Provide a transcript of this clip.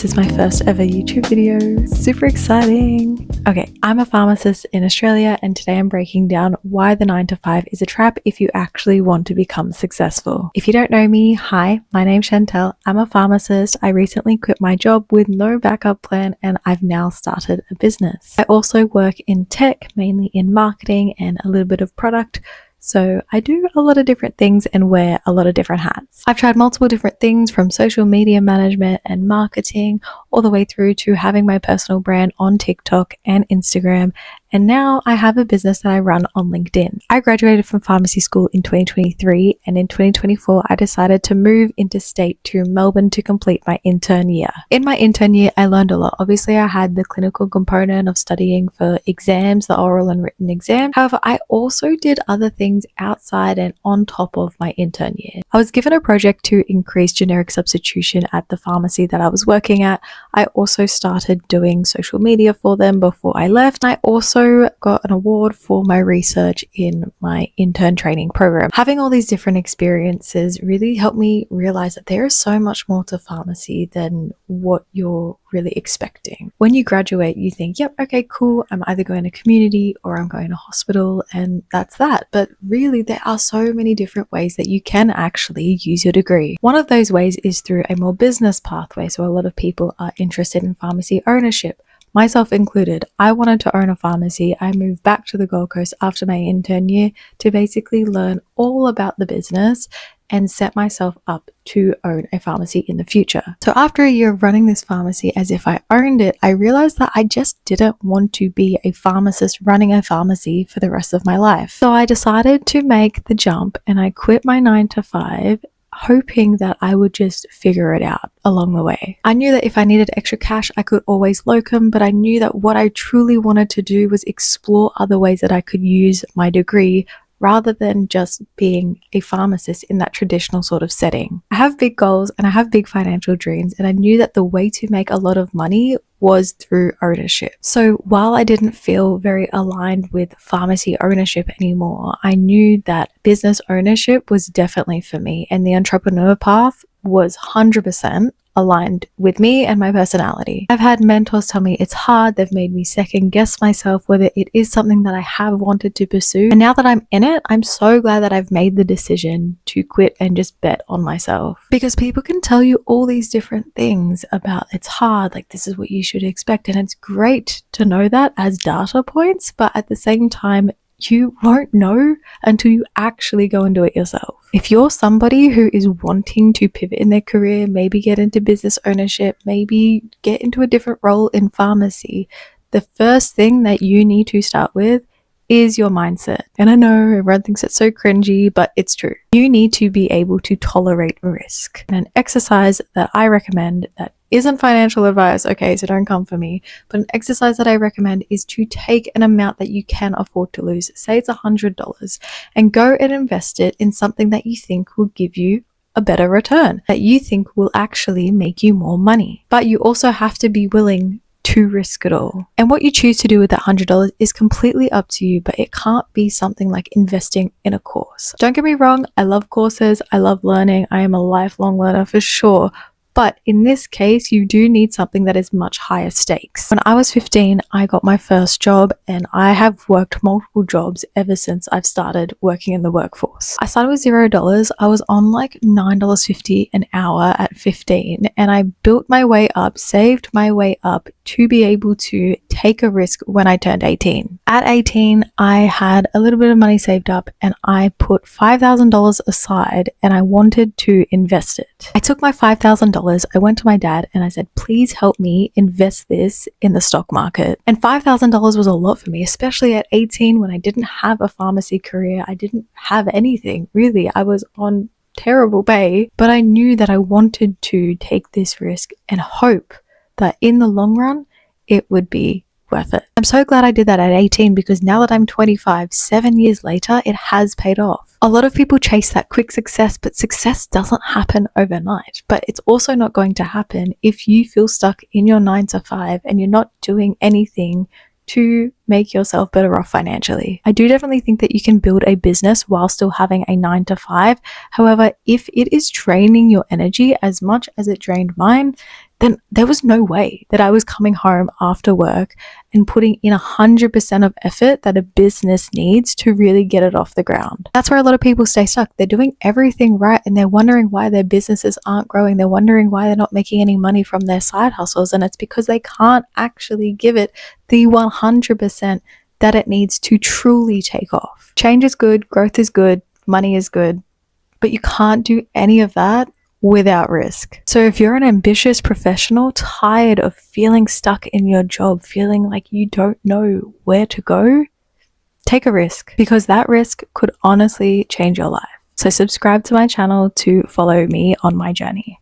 This is my first ever YouTube video. Super exciting. Okay, I'm a pharmacist in Australia and today I'm breaking down why the 9 to 5 is a trap if you actually want to become successful. If you don't know me, hi, my name's Chantel. I'm a pharmacist. I recently quit my job with no backup plan and I've now started a business. I also work in tech, mainly in marketing and a little bit of product. So I do a lot of different things and wear a lot of different hats. I've tried multiple different things from social media management and marketing all the way through to having my personal brand on TikTok and Instagram. And now I have a business that I run on LinkedIn. I graduated from pharmacy school in 2023 and in 2024 I decided to move interstate to Melbourne to complete my intern year. In my intern year I learned a lot. Obviously I had the clinical component of studying for exams, the oral and written exam. However, I also did other things outside and on top of my intern year. I was given a project to increase generic substitution at the pharmacy that I was working at. I also started doing social media for them before I left. I also got an award for my research in my intern training program. Having all these different experiences really helped me realize that there is so much more to pharmacy than what you're really expecting. When you graduate, you think, yep, okay, cool. I'm either going to community or I'm going to hospital and that's that. But really, there are so many different ways that you can actually use your degree. One of those ways is through a more business pathway. So a lot of people are interested in pharmacy ownership. Myself included. I wanted to own a pharmacy. I moved back to the Gold Coast after my intern year to basically learn all about the business and set myself up to own a pharmacy in the future. So after a year of running this pharmacy as if I owned it, I realized that I just didn't want to be a pharmacist running a pharmacy for the rest of my life. So I decided to make the jump and I quit my 9 to 5, hoping that I would just figure it out along the way. I knew that if I needed extra cash, I could always locum, but I knew that what I truly wanted to do was explore other ways that I could use my degree rather than just being a pharmacist in that traditional sort of setting. I have big goals and I have big financial dreams, and I knew that the way to make a lot of money was through ownership. So while I didn't feel very aligned with pharmacy ownership anymore, I knew that business ownership was definitely for me, and the entrepreneur path was 100% aligned with me and my personality. I've had mentors tell me it's hard. They've made me second guess myself whether it is something that I have wanted to pursue. And now that I'm in it, I'm so glad that I've made the decision to quit and just bet on myself. Because people can tell you all these different things about it's hard, like this is what you should expect. And it's great to know that as data points, but at the same time, you won't know until you actually go and do it yourself. If you're somebody who is wanting to pivot in their career, maybe get into business ownership, maybe get into a different role in pharmacy, the first thing that you need to start with is your mindset. And I know everyone thinks it's so cringy, but it's true. You need to be able to tolerate risk. And an exercise that I recommend that isn't financial advice, okay, so don't come for me, but an exercise that I recommend is to take an amount that you can afford to lose, say it's $100, and go and invest it in something that you think will give you a better return, that you think will actually make you more money. But you also have to be willing to risk it all. And what you choose to do with that $100 is completely up to you, but it can't be something like investing in a course. Don't get me wrong, I love courses, I love learning, I am a lifelong learner for sure. But in this case, you do need something that is much higher stakes. When I was 15, I got my first job and I have worked multiple jobs ever since I've started working in the workforce. I started with $0. I was on like $9.50 an hour at 15 and I built my way up, saved my way up to be able to take a risk when I turned 18. At 18, I had a little bit of money saved up and I put $5,000 aside and I wanted to invest it. I took my $5,000, I went to my dad and I said, please help me invest this in the stock market. And $5,000 was a lot for me, especially at 18 when I didn't have a pharmacy career. I didn't have anything really. I was on terrible pay, but I knew that I wanted to take this risk and hope that in the long run, it would be worth it. I'm so glad I did that at 18 because now that I'm 25, 7 years later, it has paid off. A lot of people chase that quick success, but success doesn't happen overnight. But it's also not going to happen if you feel stuck in your 9 to 5 and you're not doing anything to make yourself better off financially. I do definitely think that you can build a business while still having a 9 to 5. However, if it is draining your energy as much as it drained mine, then there was no way that I was coming home after work and putting in 100% of effort that a business needs to really get it off the ground. That's where a lot of people stay stuck. They're doing everything right and they're wondering why their businesses aren't growing. They're wondering why they're not making any money from their side hustles. And it's because they can't actually give it the 100% that it needs to truly take off. Change is good, growth is good, money is good, but you can't do any of that without risk. So if you're an ambitious professional tired of feeling stuck in your job, feeling like you don't know where to go, take a risk, because that risk could honestly change your life. So subscribe to my channel to follow me on my journey.